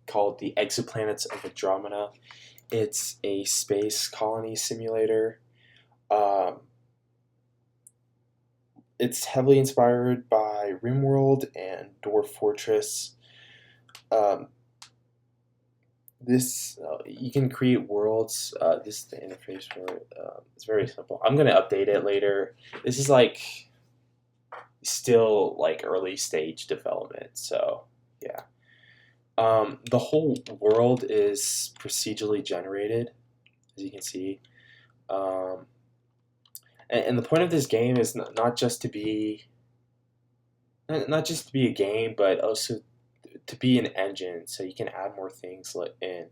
called the Exoplanets of Andromeda. It's a space colony simulator. Um, it's heavily inspired by RimWorld and Dwarf Fortress. Um, this You can create worlds. This is the interface for it. It's very simple. I'm gonna update it later. This is like still like early stage development, so yeah. The whole world is procedurally generated, as you can see. Um, and the point of this game is not just to be not just to be a game, but also to be an engine, so you can add more things in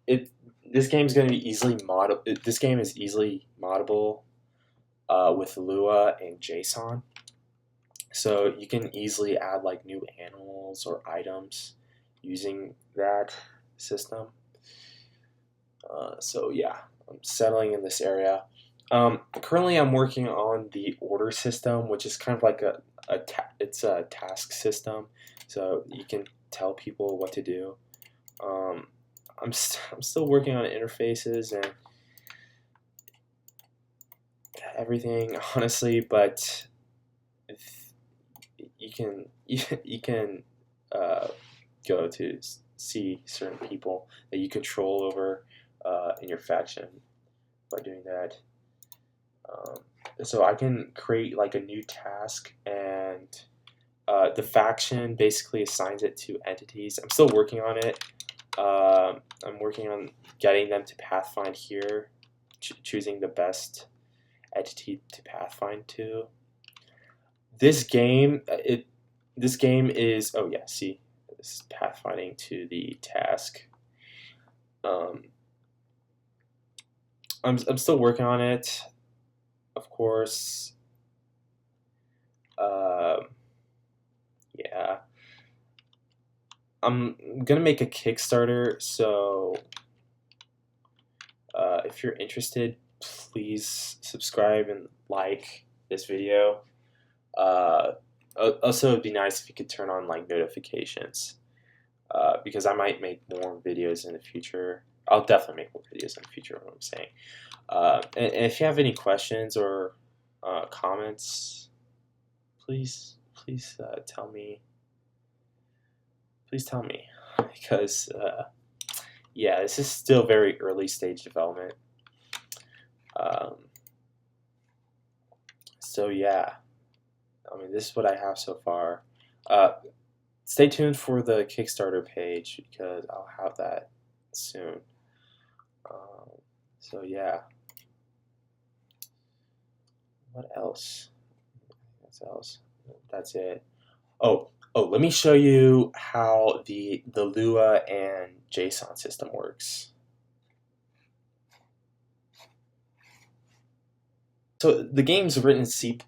it. This game is going to be easily mod. This game is easily moddable with Lua and JSON, so you can easily add like new animals or items using that system. So yeah, I'm settling in this area. Currently, I'm working on the order system, which is kind of like it's a task system, so you can tell people what to do. I'm still working on interfaces and everything, honestly, but you can you can go to see certain people that you control over in your faction by doing that. So I can create like a new task, and the faction basically assigns it to entities. I'm still working on it. I'm working on getting them to pathfind here, choosing the best entity to pathfind to. This game, this game is, oh yeah, see, this is pathfinding to the task. I'm still working on it, of course. Yeah, I'm gonna make a Kickstarter, so if you're interested, please subscribe and like this video. Also, it'd be nice if you could turn on like notifications, because I might make more videos in the future. I'll definitely make more videos in the future. What I'm saying. And if you have any questions or comments, please tell me. Please tell me, because yeah, this is still very early stage development. So yeah, I mean, this is what I have so far. Stay tuned for the Kickstarter page, because I'll have that soon. So yeah, what else? That's it. Oh, let me show you how the Lua and JSON system works. So the game's written in C++,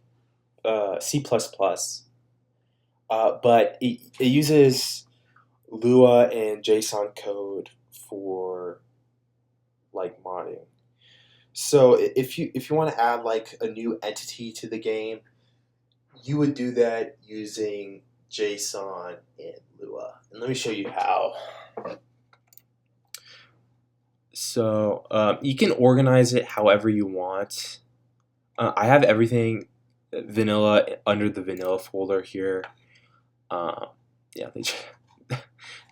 but it uses Lua and JSON code for like modding. So if you want to add like a new entity to the game, you would do that using JSON and Lua. And let me show you how. So you can organize it however you want. I have everything vanilla under the vanilla folder here. Yeah, the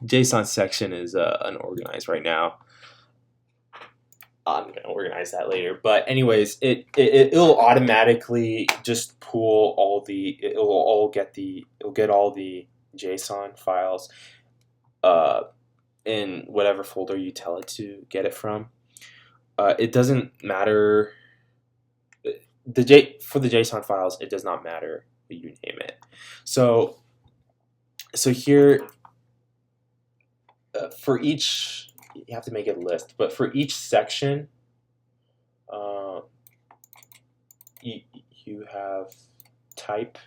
JSON section is unorganized right now. I'm gonna organize that later. But anyways, it'll automatically just pull all the it'll get all the JSON files in whatever folder you tell it to get it from. It doesn't matter for the JSON files. It does not matter what you name it. So here for each. You have to make it a list, but for each section, you have type,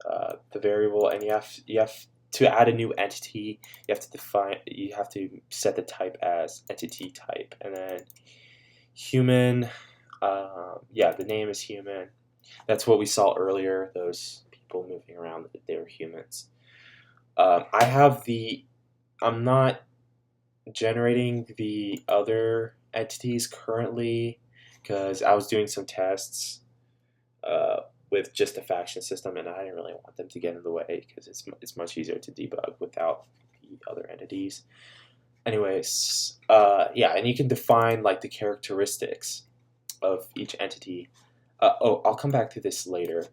the variable, and you have to add a new entity. You have to set the type as entity type, and then human. Yeah, the name is human. That's what we saw earlier. Those people moving around, they were humans. I have the. I'm not generating the other entities currently because I was doing some tests uh, with just the faction system, and I didn't really want them to get in the way because it's much easier to debug without the other entities. Anyways, yeah, and you can define like the characteristics of each entity. Oh, I'll come back to this later.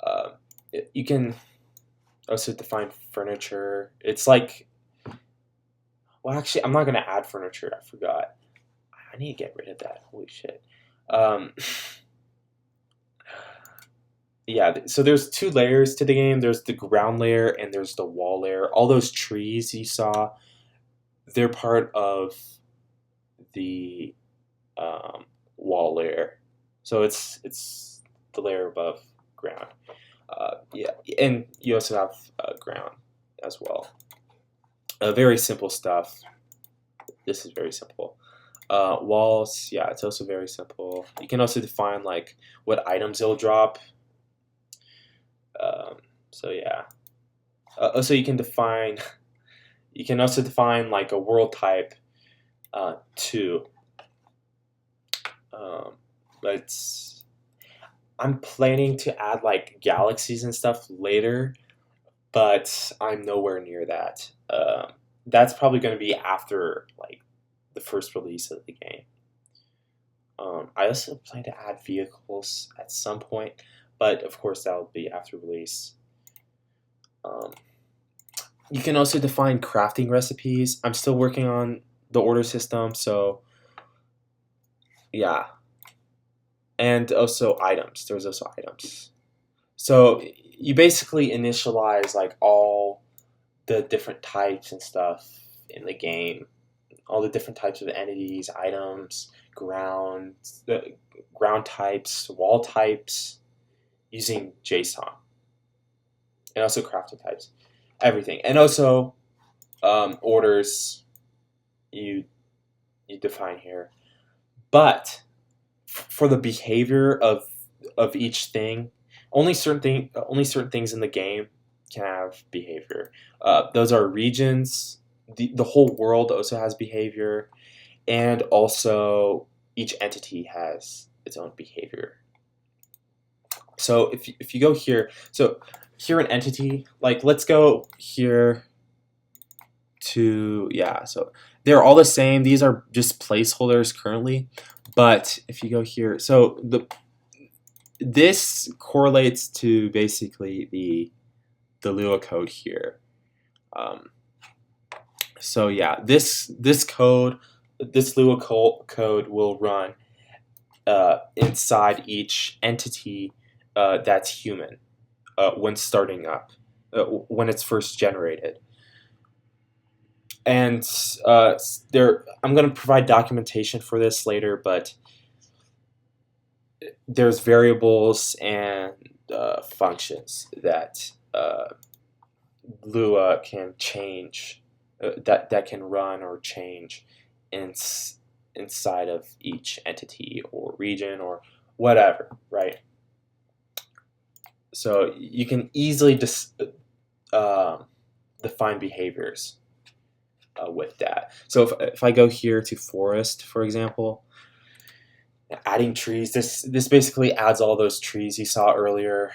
Uh, you can also define furniture. It's like, well, actually, I'm not gonna add furniture. I forgot. I need to get rid of that. Holy shit. Um, yeah, so there's two layers to the game. There's the ground layer and there's the wall layer. All those trees you saw, they're part of the wall layer. So it's the layer above ground. Yeah, and you also have ground as well. Very simple stuff. This is very simple. Walls, yeah, it's also very simple. You can also define like what items it'll drop. So yeah. Also, you can define. You can also define like a world type too. But I'm planning to add like galaxies and stuff later, but I'm nowhere near that. That's probably going to be after like the first release of the game. I also plan to add vehicles at some point, but of course that will be after release. Um, you can also define crafting recipes. I'm still working on the order system, so yeah, and also items. There's also items. So you basically initialize like all the different types and stuff in the game, all the different types of entities, items, the ground types, wall types, using JSON, and also crafting types, everything, and also orders you define here. But for the behavior of each thing, only certain things in the game can have behavior. Those are regions. The whole world also has behavior, and also each entity has its own behavior. So if you go here, so here an entity, like let's go here to, yeah, so they're all the same. These are just placeholders currently, but if you go here, so this correlates to basically the Lua code here. So yeah, this code, this Lua code will run inside each entity that's human when starting up, when it's first generated. And I'm going to provide documentation for this later, but there's variables and functions that Lua can change, that can run or change inside of each entity or region or whatever, right? So you can easily define behaviors with that. So if I go here to forest, for example, adding trees, this basically adds all those trees you saw earlier.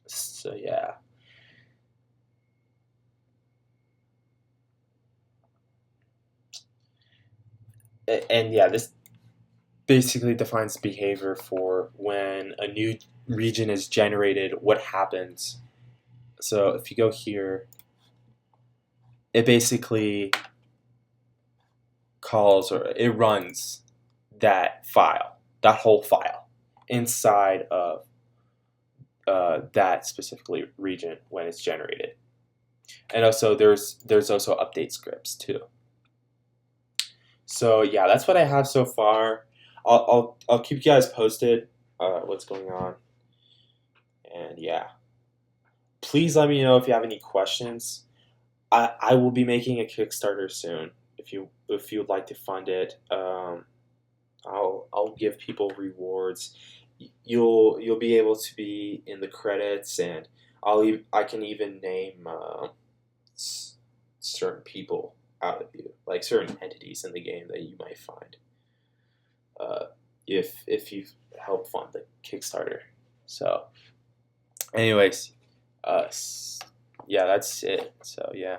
So yeah. And yeah, this basically defines behavior for when a new region is generated, what happens. So if you go here, it basically calls, or it runs that file, that whole file inside of that specifically region when it's generated. And also there's also update scripts too. So yeah, that's what I have so far. I'll keep you guys posted what's going on. And yeah, please let me know if you have any questions. I will be making a Kickstarter soon. If you'd like to fund it, I'll give people rewards. You'll be able to be in the credits, and I can even name certain people out of you, like certain entities in the game that you might find uh, if you help fund the Kickstarter. So, anyways, uh, yeah, that's it. So yeah.